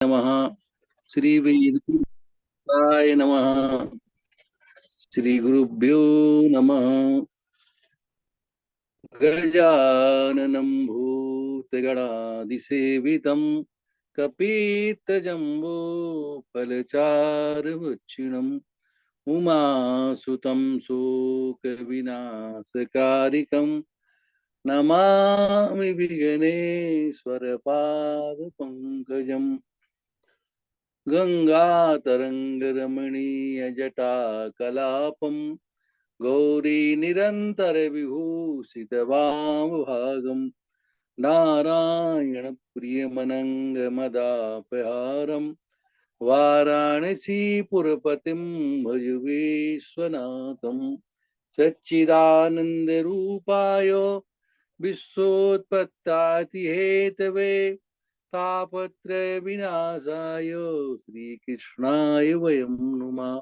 नमः। श्री वेंकटेशाय नमः। श्री गुरुभ्यो नमः। गजाननं भूतगणादिसेवितं कपीतजम्बो फलचारुभक्षिणम् उमासुतं शोकविनाशकारिकं नमामि विघ्नेश्वरपादपङ्कजम्। गंगातरंगरमणीयजटाकलापं गौरी निरन्तरविभूषितवामभागं नारायणप्रियमनङ्गमदापहारं वाराणसीपुरपतिं भज विश्वनाथं। सच्चिदानन्दरूपाय विश्वोत्पत्त्यादिहेतवे तापत्रय विनाशाय श्रीकृष्णाय वयं नुमः।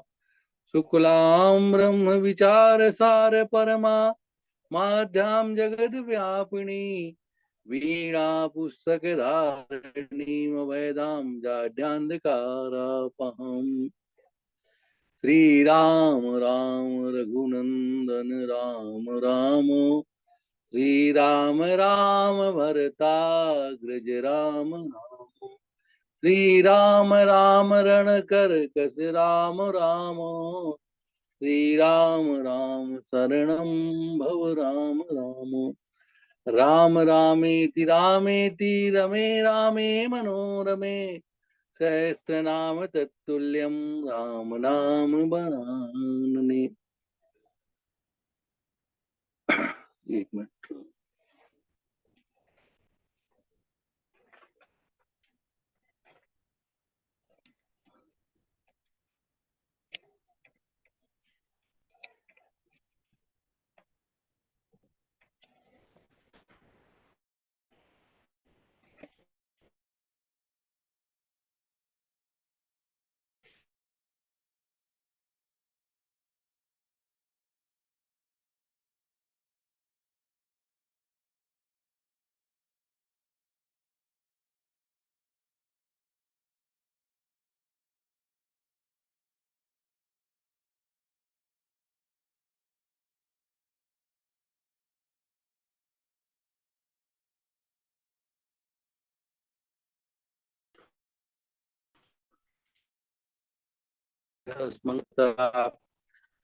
शुक्लां ब्रह्म विचारसार परमा माध्यां जगद व्यापिनी वीणा पुस्तक धारिणी वेदां जाड्यान्धकारापहम्। श्री राम राम रघुनंदन राम राम श्री राम राम भरताग्रज राम राम श्री राम राम रण कर कस राम राम श्री राम राम शरणं भव राम राम राम रामेति रामेति रमे रामे मनोरमे सहस्रनाम तत्तुल्यं राम नाम वरानने। एक मिनट।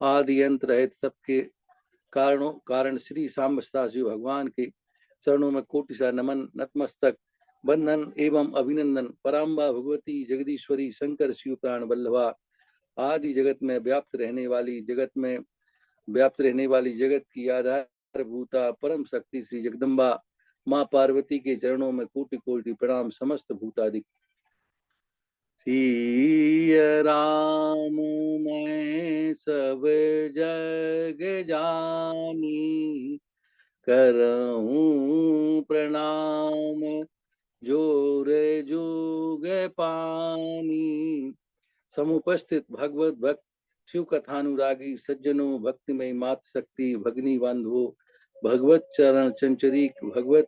आदि अंत रहित सबके कारण श्री सांब सदाशिव भगवान के चरणों में कोटि सा नमन नतमस्तक बंधन एवं अभिनंदन। पराम्बा भगवती जगदीश्वरी शंकर शिव प्राण वल्लभा आदि जगत में व्याप्त रहने वाली जगत की आधारभूता परम शक्ति श्री जगदम्बा माँ पार्वती के चरणों में कोटि कोटि प्रणाम। समस्त भूतादि सिय राम मैं सब जग जानी करहूँ प्रणाम जोर जुग पानी। समुपस्थित भगवत भक्त शिव कथानुरागी सज्जनों भक्तिमय मात शक्ति भगनी बांधवो भगवत चरण चंचरीक भगवत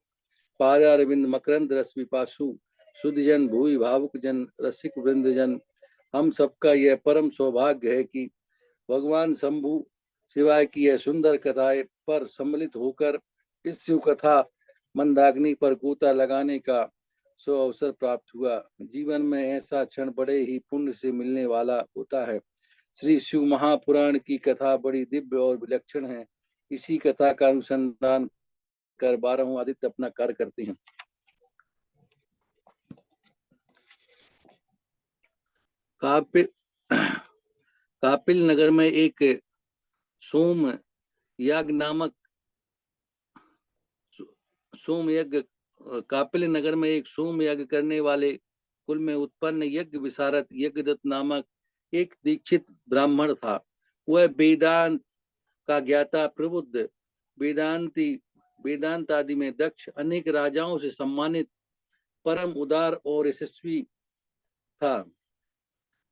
पादारविंद मकरंद रस विपासु शुद्ध जन भूई भावुक जन रसिक वृंद जन, हम सबका यह परम सौभाग्य है कि भगवान शंभु शिवाय की यह सुंदर कथाएं पर सम्मिलित होकर इस शिव कथा मंदाग्नि पर गोता लगाने का सो अवसर प्राप्त हुआ। जीवन में ऐसा क्षण बड़े ही पुण्य से मिलने वाला होता है। श्री शिव महापुराण की कथा बड़ी दिव्य और विलक्षण है। इसी कथा का अनुसंधान कर 12 आदित्य अपना कार्य करते हैं। कापिल नगर में एक सोम यज्ञ नामक सोम यज्ञ कापिल नगर में एक सोम यज्ञ करने वाले कुल में उत्पन्न यज्ञ विशारद यज्ञदत्त नामक एक दीक्षित ब्राह्मण था। वह वेदांत का ज्ञाता प्रबुद्ध वेदांत आदि में दक्ष अनेक राजाओं से सम्मानित परम उदार और यशस्वी था।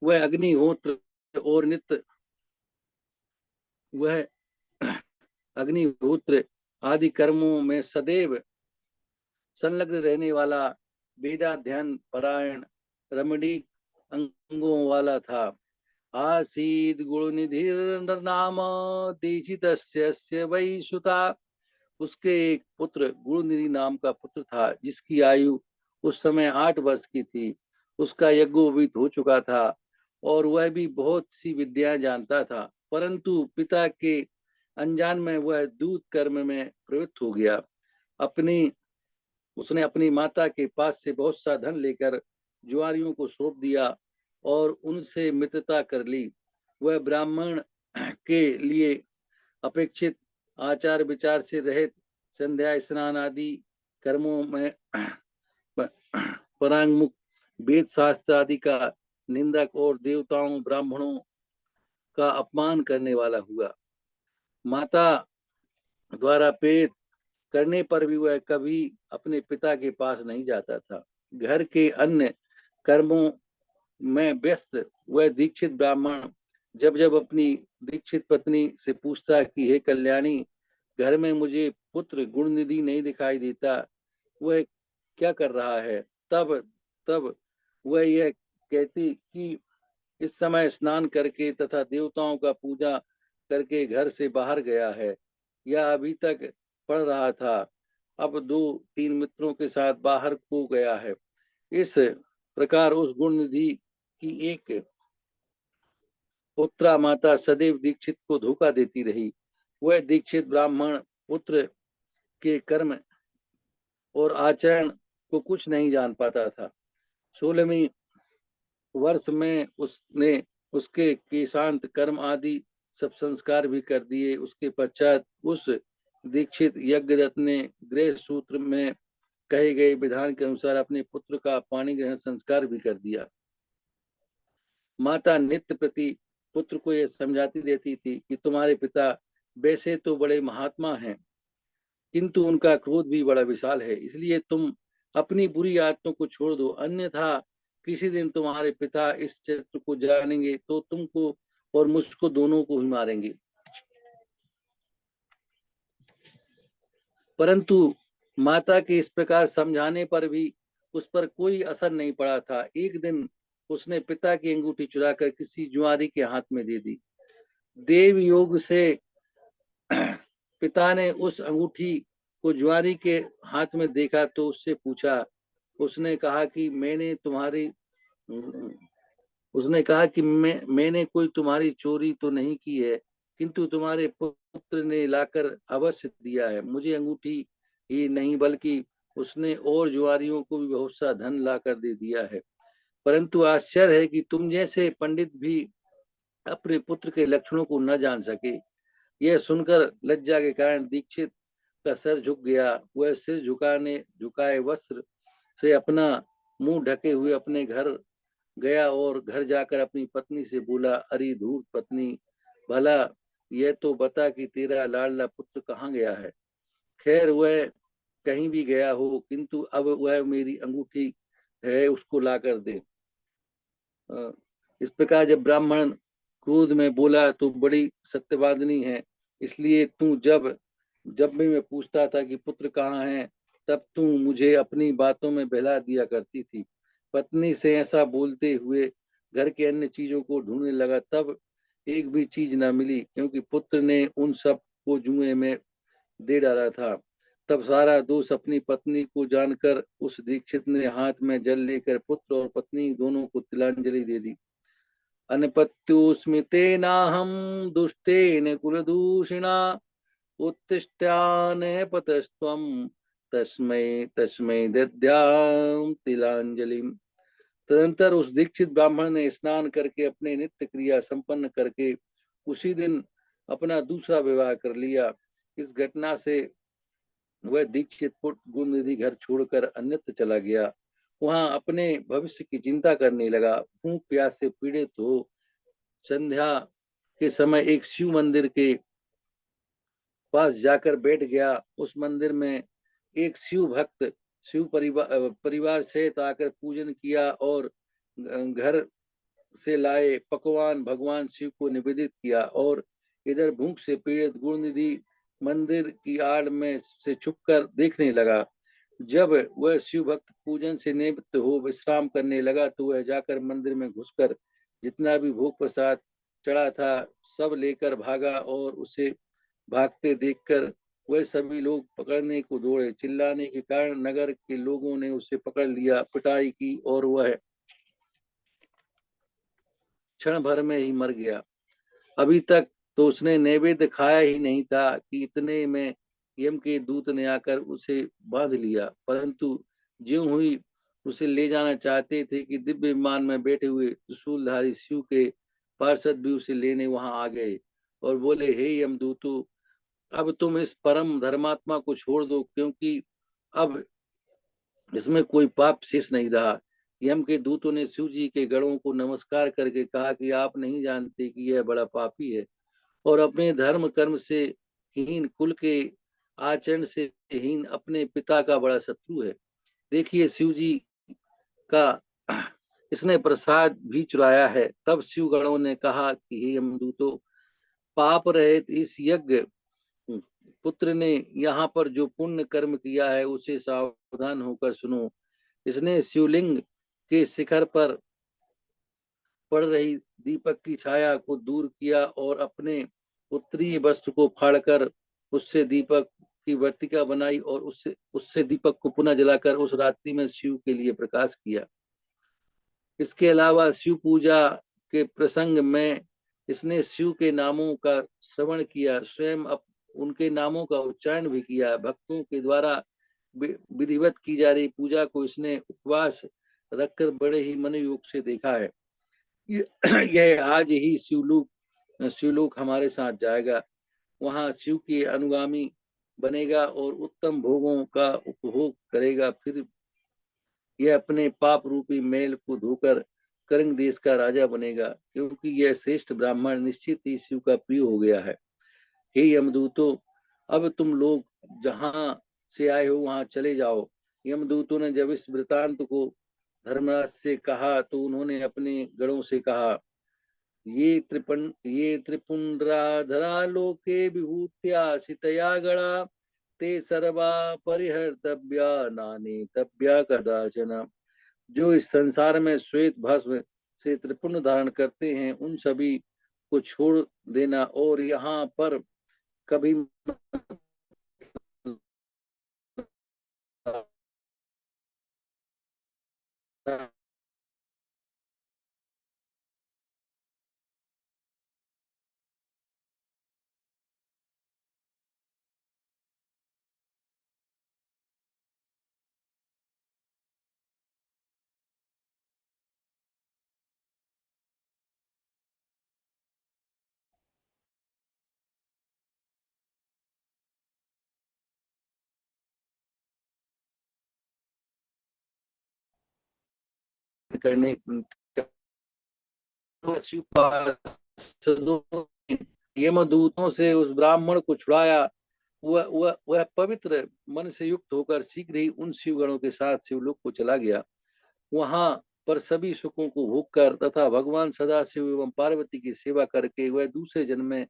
वह अग्निहोत्र और नित्य वह अग्निहोत्र आदि कर्मों में सदैव संलग्न रहने वाला वेदाध्ययन परायण रमणीक अंगों वाला था। आसीद गुणनिधि नाम दीक्षितस्य वै सुता। उसके एक पुत्र गुरुनिधि नाम का पुत्र था, जिसकी आयु उस समय 8 वर्ष की थी। उसका यज्ञोपवीत हो चुका था और वह भी बहुत सी विद्याएं जानता था, परंतु पिता के अनजान में वह दूत कर्म में प्रवृत्त हो गया। अपनी उसने अपनी माता के पास से बहुत सा धन लेकर जुआरियों को सौंप दिया और उनसे मित्रता कर ली। वह ब्राह्मण के लिए अपेक्षित आचार विचार से रहित संध्या स्नान आदि कर्मों में परांगमुख, वेद शास्त्र आदि का निंदक और देवताओं ब्राह्मणों का अपमान करने वाला हुआ। माता द्वारा प्रेरित करने पर भी वह कभी अपने पिता के पास नहीं जाता था। घर के अन्य कर्मों में व्यस्त वह दीक्षित ब्राह्मण जब जब अपनी दीक्षित पत्नी से पूछता कि हे कल्याणी, घर में मुझे पुत्र गुणनिधि नहीं दिखाई देता, वह क्या कर रहा है, तब तब वह यह कहती कि इस समय स्नान करके तथा देवताओं का पूजा करके घर से बाहर गया है, या अभी तक पढ़ रहा था, अब 2-3 मित्रों के साथ बाहर को गया है। इस प्रकार उस गुण निधि की एक पुत्रा माता सदैव दीक्षित को धोखा देती रही। वह दीक्षित ब्राह्मण पुत्र के कर्म और आचरण को कुछ नहीं जान पाता था। 16वें वर्ष में उसने उसके केशांत कर्म आदि सब संस्कार भी कर दिए। उसके पश्चात उस दीक्षित यज्ञदत्त ने गृह सूत्र में कहे गए विधान के अनुसार अपने पुत्र का पाणी ग्रहण संस्कार भी कर दिया। माता नित्य प्रति पुत्र को यह समझाती रहती थी कि तुम्हारे पिता वैसे तो बड़े महात्मा हैं, किंतु उनका क्रोध भी बड़ा विशाल है, इसलिए तुम अपनी बुरी आदतों को छोड़ दो, अन्यथा किसी दिन तुम्हारे पिता इस चरित्र को जानेंगे तो तुमको और मुझको दोनों को ही मारेंगे। परंतु माता के इस प्रकार समझाने पर भी उस पर कोई असर नहीं पड़ा था। एक दिन उसने पिता की अंगूठी चुराकर किसी जुआरी के हाथ में दे दी। देव योग से पिता ने उस अंगूठी को जुआरी के हाथ में देखा तो उससे पूछा। उसने कहा कि मैंने कोई तुम्हारी चोरी तो नहीं की है, किंतु तुम्हारे पुत्र ने लाकर अवश्य दिया है। मुझे अंगूठी ही नहीं बल्कि उसने और जुआरियों को भी बहुत सा धन लाकर दे दिया है। परंतु आश्चर्य है कि तुम जैसे पंडित भी अपने पुत्र के लक्षणों को न जान सके। यह सुनकर लज्जा के कारण दीक्षित का सर झुक गया। वह सिर झुकाए वस्त्र से अपना मुंह ढके हुए अपने घर गया और घर जाकर अपनी पत्नी से बोला, अरे धूर्त पत्नी, भला यह तो बता कि तेरा लाडला पुत्र कहाँ गया है। खैर वह कहीं भी गया हो, किंतु अब वह मेरी अंगूठी है, उसको ला कर दे। इस प्रकार जब ब्राह्मण क्रोध में बोला तो बड़ी सत्यवादिनी है, इसलिए तू जब जब भी मैं पूछता था कि पुत्र कहाँ है, तब तू मुझे अपनी बातों में बहला दिया करती थी। पत्नी से ऐसा बोलते हुए घर के अन्य चीजों को ढूंढने लगा, तब एक भी चीज न मिली, क्योंकि पुत्र ने उन सब को जुए में दे डाला था। तब सारा दोष अपनी पत्नी को जानकर उस दीक्षित ने हाथ में जल लेकर पुत्र और पत्नी दोनों को तिलांजलि दे दी। अनपत्युस्मितेनाहं दुष्टेन कुलदूषिणा उत्तिष्ठान पतस्त्वं तस्मै तस्मै दद्याम तिलांजलिम। तदंतर उस दीक्षित ब्राह्मण ने स्नान करके अपने नित्य क्रिया संपन्न करके उसी दिन अपना दूसरा विवाह कर लिया। इस घटना से वह दीक्षित पुत्र गुणनिधि घर छोड़कर अन्यत्र चला गया। वहां अपने भविष्य की चिंता करने लगा। भूख प्यास से पीड़ित हो संध्या के समय एक शिव मंदिर के पास जाकर बैठ गया। उस मंदिर में एक शिव भक्त शिव परिवार सहित आकर पूजन किया और घर से लाए पकवान भगवान शिव को निवेदित किया। और इधर भूख से पीड़ित गुणनिधि मंदिर की आड़ में से छुपकर देखने लगा। जब वह शिव भक्त पूजन से निवृत्त हो विश्राम करने लगा तो वह जाकर मंदिर में घुसकर जितना भी भोग प्रसाद चढ़ा था सब लेकर भागा, और उसे भागते देखकर वह सभी लोग पकड़ने को दौड़े। चिल्लाने के कारण नगर के लोगों ने उसे पकड़ लिया, पिटाई की और वह क्षण भर में ही मर गया। अभी तक तो उसने नैवेद्य खाया ही नहीं था कि इतने में यम के दूत ने आकर उसे बांध लिया, परंतु ज्यों हुई उसे ले जाना चाहते थे कि दिव्य विमान में बैठे हुए त्रिशूलधारी शिव के पार्षद भी उसे लेने वहां आ गए और बोले, हे यमदूतों, अब तुम इस परम धर्मात्मा को छोड़ दो, क्योंकि अब इसमें कोई पाप शेष नहीं रहा। यम के दूतों ने शिव जी के गणों को नमस्कार करके कहा कि आप नहीं जानते कि यह बड़ा पापी है और अपने धर्म कर्म से हीन, कुल के आचरण से हीन अपने पिता का बड़ा शत्रु है। देखिए शिव जी का इसने प्रसाद भी चुराया है। तब शिव गणों ने कहा कि हे यमदूतों, पाप रहित इस यज्ञ पुत्र ने यहाँ पर जो पुण्य कर्म किया है उसे सावधान होकर सुनो। इसने शिवलिंग के शिखर पर पड़ रही दीपक की छाया को दूर किया और अपने उत्तरीय वस्त्र को फाड़कर उससे दीपक की वर्तिका बनाई और उससे उससे दीपक को पुनः जलाकर उस रात्रि में शिव के लिए प्रकाश किया। इसके अलावा शिव पूजा के प्रसंग में इसने शिव के नामों का श्रवण किया, स्वयं उनके नामों का उच्चारण भी किया। भक्तों के द्वारा विधिवत की जा रही पूजा को इसने उपवास रखकर बड़े ही मनोयोग से देखा है। यह आज ही शिवलोक हमारे साथ जाएगा, वहां शिव के अनुगामी बनेगा और उत्तम भोगों का उपभोग करेगा। फिर यह अपने पाप रूपी मैल को धोकर कलिंग देश का राजा बनेगा, क्योंकि यह श्रेष्ठ ब्राह्मण निश्चित ही शिव का प्रिय हो गया है। हे यमदूतों, अब तुम लोग जहां से आए हो वहां चले जाओ। यमदूतों ने जब इस वृतांत को धर्मराज से कहा तो उन्होंने अपने गणों से कहा, ये त्रिपुंड्राधरा लोके विभूत्या सितया गणा ते सर्वा परिहर्तव्या नाने तव्या कदाचन। जो इस संसार में श्वेत भस्म से त्रिपुंड धारण करते हैं उन सभी को छोड़ देना और यहाँ पर कभी करने यमदूतों से उस ब्राह्मण को छुड़ाया। वह पवित्र मन से युक्त होकर शीघ्र ही उन शिवगणों के साथ शिवलोक को चला गया। वहां पर सभी सुखों को भोग कर तथा भगवान सदाशिव एवं पार्वती की सेवा करके वह दूसरे जन्म में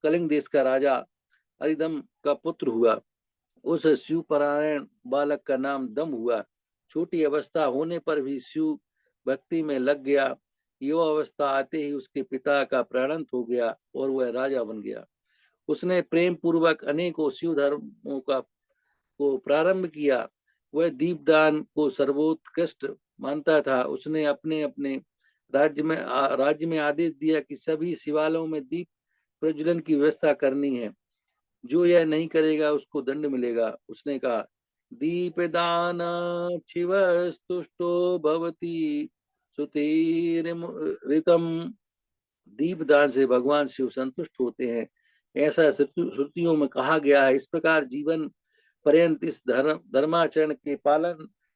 कलिंग देश का राजा अरिदम का पुत्र हुआ। उस शिवपरायण बालक का नाम दम हुआ। छोटी अवस्था होने पर भी शिव भक्ति में लग गया। युवा अवस्था आते ही उसके पिता का प्राणांत हो गया और वह राजा बन गया। उसने प्रेम पूर्वक अनेकों शिव धर्मों का को प्रारंभ किया। वह दीपदान को सर्वोत्कृष्ट मानता था। उसने अपने अपने राज्य में आदेश दिया कि सभी शिवालयों में दीप प्रज्वलन की व्यवस्था करनी है। जो यह नहीं करेगा उसको दंड मिलेगा। उसने कहा, दीपदान शिवस्तुष्टो भवति सुतीरितम। दीपदान से भगवान शिव संतुष्ट होते हैं, ऐसा श्रुतियों में कहा गया है। इस प्रकार जीवन पर्यंत इस धर्माचरण के पालन